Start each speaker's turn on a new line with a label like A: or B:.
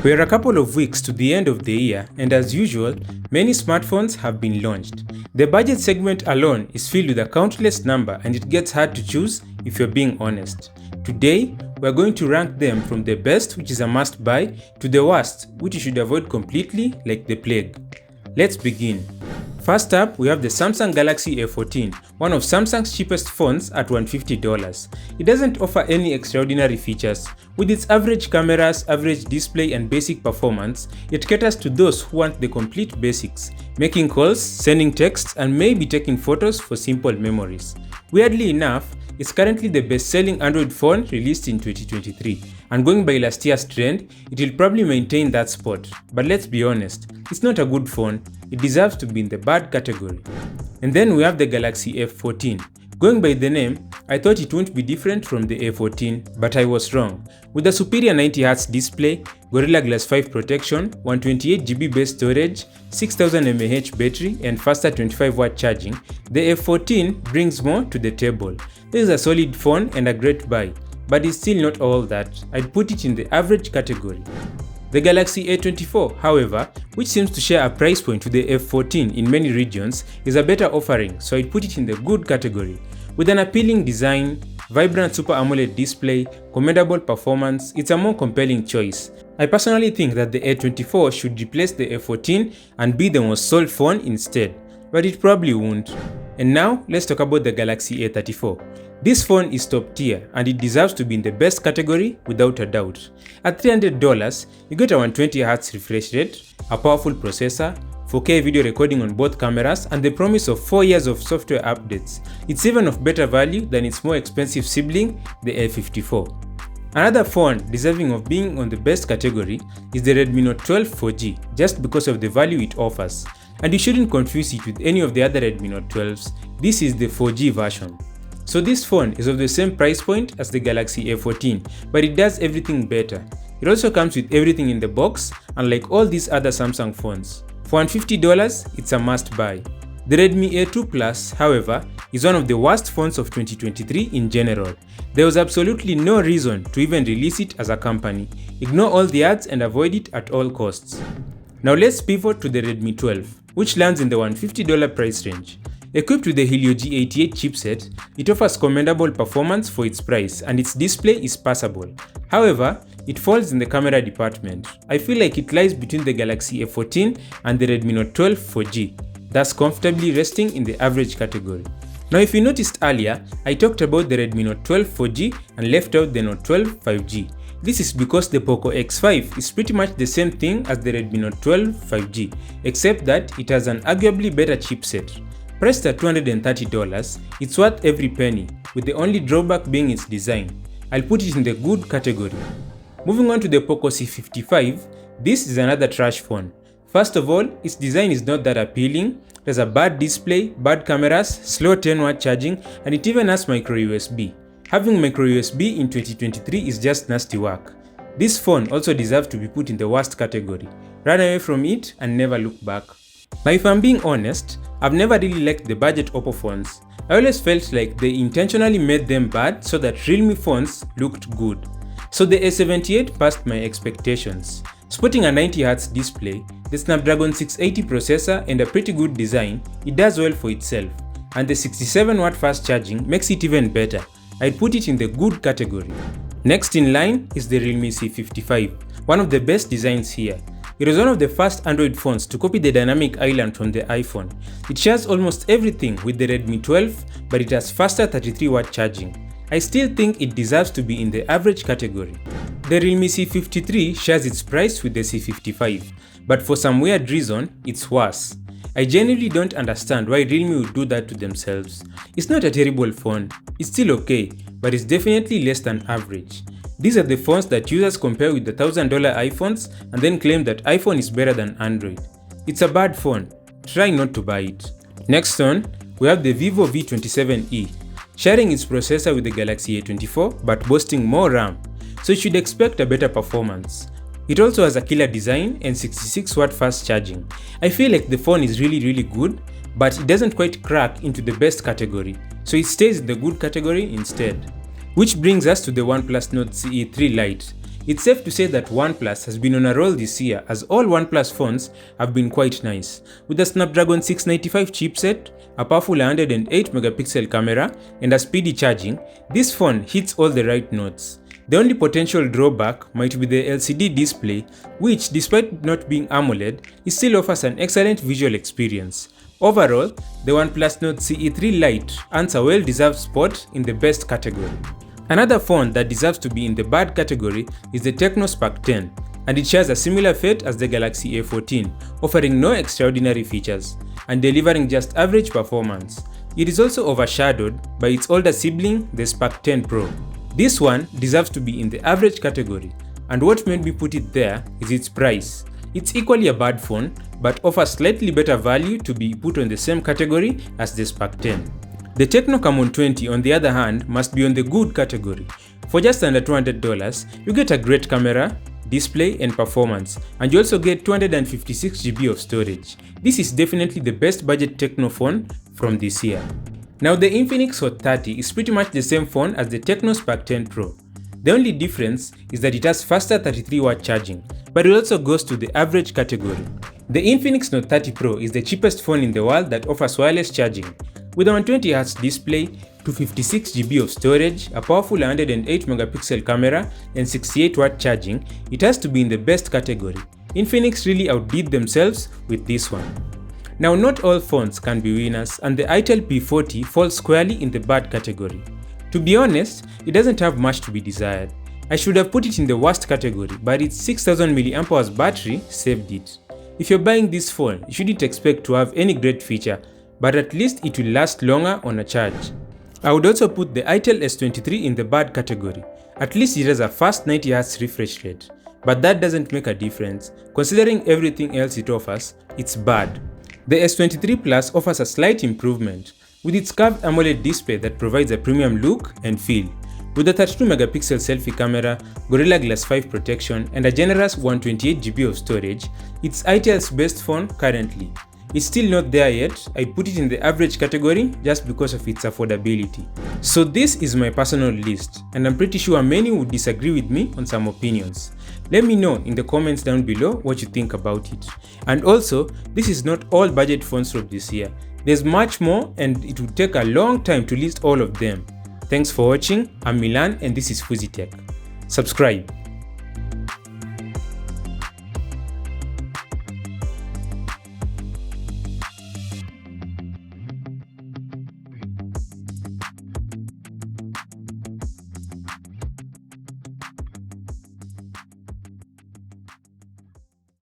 A: We're a couple of weeks to the end of the year, and as usual, many smartphones have been launched. The budget segment alone is filled with a countless number, and it gets hard to choose if you're being honest. Today, we're going to rank them from the best, which is a must buy, to the worst, which you should avoid completely like the plague. Let's begin. First up, we have the Samsung Galaxy A14, one of Samsung's cheapest phones at $150. It doesn't offer any extraordinary features. With its average cameras, average display and basic performance, it caters to those who want the complete basics, making calls, sending texts and maybe taking photos for simple memories. Weirdly enough, it's currently the best-selling Android phone released in 2023, and going by last year's trend, it will probably maintain that spot. But let's be honest, it's not a good phone, it deserves to be in the bad category. And then we have the Galaxy F14. Going by the name, I thought it wouldn't be different from the A14, but I was wrong. With a superior 90Hz display, Gorilla Glass 5 protection, 128GB base storage, 6000 mAh battery and faster 25W charging, the F14 brings more to the table. This is a solid phone and a great buy, but it's still not all that. I'd put it in the average category. The Galaxy A24, however, which seems to share a price point with the F14 in many regions, is a better offering, so I'd put it in the good category. With an appealing design, vibrant Super AMOLED display, commendable performance, it's a more compelling choice. I personally think that the A24 should replace the A14 and be the most sold phone instead, but it probably won't. And now, let's talk about the Galaxy A34. This phone is top tier and it deserves to be in the best category without a doubt. At $300, you get a 120Hz refresh rate, a powerful processor, 4K video recording on both cameras, and the promise of 4 years of software updates. It's even of better value than its more expensive sibling, the A54. Another phone deserving of being on the best category is the Redmi Note 12 4G, just because of the value it offers. And you shouldn't confuse it with any of the other Redmi Note 12s, this is the 4G version. So this phone is of the same price point as the Galaxy A14, but it does everything better. It also comes with everything in the box, unlike all these other Samsung phones. For $150, it's a must buy. The Redmi A2 Plus, however, is one of the worst phones of 2023 in general. There was absolutely no reason to even release it as a company. Ignore all the ads and avoid it at all costs. Now let's pivot to the Redmi 12, which lands in the $150 price range. Equipped with the Helio G88 chipset, it offers commendable performance for its price and its display is passable. However, it falls in the camera department. I feel like it lies between the Galaxy A14 and the Redmi Note 12 4G, thus comfortably resting in the average category. Now if you noticed earlier, I talked about the Redmi Note 12 4G and left out the Note 12 5G. This is because the Poco X5 is pretty much the same thing as the Redmi Note 12 5G, except that it has an arguably better chipset. Priced at $230, it's worth every penny, with the only drawback being its design. I'll put it in the good category. Moving on to the Poco C55, this is another trash phone. First of all, its design is not that appealing. It has a bad display, bad cameras, slow 10W charging, and it even has micro USB. Having micro USB in 2023 is just nasty work. This phone also deserves to be put in the worst category. Run away from it and never look back. Now if I'm being honest, I've never really liked the budget Oppo phones. I always felt like they intentionally made them bad so that Realme phones looked good. So the A78 passed my expectations. Sporting a 90Hz display, the Snapdragon 680 processor and a pretty good design, it does well for itself. And the 67W fast charging makes it even better. I'd put it in the good category. Next in line is the Realme C55, one of the best designs here. It was one of the first Android phones to copy the dynamic island from the iPhone. It shares almost everything with the Redmi 12, but it has faster 33W charging. I still think it deserves to be in the average category. The Realme C53 shares its price with the C55, but for some weird reason, it's worse. I genuinely don't understand why Realme would do that to themselves. It's not a terrible phone, it's still okay, but it's definitely less than average. These are the phones that users compare with the $1000 iPhones and then claim that iPhone is better than Android. It's a bad phone, try not to buy it. Next on, we have the Vivo V27e, sharing its processor with the Galaxy A24 but boasting more RAM, so you should expect a better performance. It also has a killer design and 66W fast charging. I feel like the phone is really good, but it doesn't quite crack into the best category, so it stays in the good category instead. Which brings us to the OnePlus Nord CE3 Lite. It's safe to say that OnePlus has been on a roll this year, as all OnePlus phones have been quite nice. With a Snapdragon 695 chipset, a powerful 108 megapixel camera, and a speedy charging, this phone hits all the right notes. The only potential drawback might be the LCD display, which, despite not being AMOLED, it still offers an excellent visual experience. Overall, the OnePlus Note CE3 Lite earns a well-deserved spot in the best category. Another phone that deserves to be in the bad category is the Tecno Spark 10, and it shares a similar fate as the Galaxy A14, offering no extraordinary features and delivering just average performance. It is also overshadowed by its older sibling, the Spark 10 Pro. This one deserves to be in the average category, and what made me put it there is its price. It's equally a bad phone, but offers slightly better value to be put on the same category as the Spark 10. The Tecno Camon 20, on the other hand, must be on the good category. For just under $200, you get a great camera, display and performance, and you also get 256GB of storage. This is definitely the best budget Tecno phone from this year. Now the Infinix Hot 30 is pretty much the same phone as the Tecno Spark 10 Pro. The only difference is that it has faster 33W charging, but it also goes to the average category. The Infinix Note 30 Pro is the cheapest phone in the world that offers wireless charging. With a 120Hz display, 256GB of storage, a powerful 108 megapixel camera, and 68W charging, it has to be in the best category. Infinix really outdid themselves with this one. Now, not all phones can be winners, and the Itel P40 falls squarely in the bad category. To be honest, it doesn't have much to be desired. I should have put it in the worst category, but its 6000 mAh battery saved it. If you're buying this phone, you shouldn't expect to have any great feature, but at least it will last longer on a charge. I would also put the Itel S23 in the bad category. At least it has a fast 90Hz refresh rate, but that doesn't make a difference. Considering everything else it offers, it's bad. The S23 Plus offers a slight improvement, with its curved AMOLED display that provides a premium look and feel. With a 32MP selfie camera, Gorilla Glass 5 protection, and a generous 128GB of storage, it's Itel's best phone currently. It's still not there yet. I'd put it in the average category just because of its affordability. So this is my personal list, and I'm pretty sure many would disagree with me on some opinions. Let me know in the comments down below what you think about it. And also, this is not all budget phones from this year. There's much more, and it would take a long time to list all of them. Thanks for watching. I'm Milan and this is Fuzzy Tech. Subscribe.